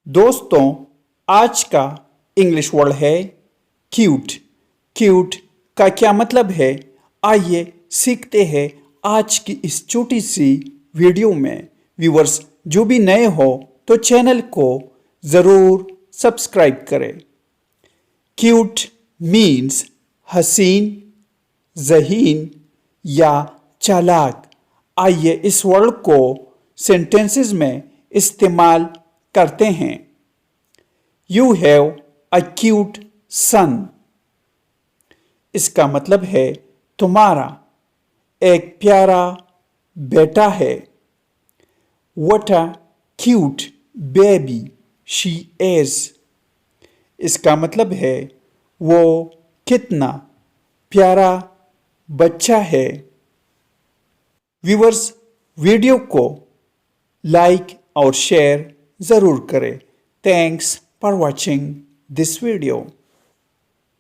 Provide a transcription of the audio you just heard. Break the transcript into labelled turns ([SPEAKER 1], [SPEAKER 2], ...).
[SPEAKER 1] दोस्तों, आज का इंग्लिश वर्ड है क्यूट। क्यूट का क्या मतलब है, आइए सीखते हैं आज की इस छोटी सी वीडियो में। व्यूअर्स जो भी नए हो तो चैनल को ज़रूर सब्सक्राइब करें। क्यूट मीन्स हसीन, ज़हीन या चालाक। आइए इस वर्ड को सेंटेंसेस में इस्तेमाल करते हैं। यू हैव अ क्यूट सन। इसका मतलब है तुम्हारा एक प्यारा बेटा है। What a cute baby she is. इसका मतलब है वो कितना प्यारा बच्चा है। व्यूअर्स वीडियो को लाइक और शेयर ज़रूर करें। Thanks for watching this video.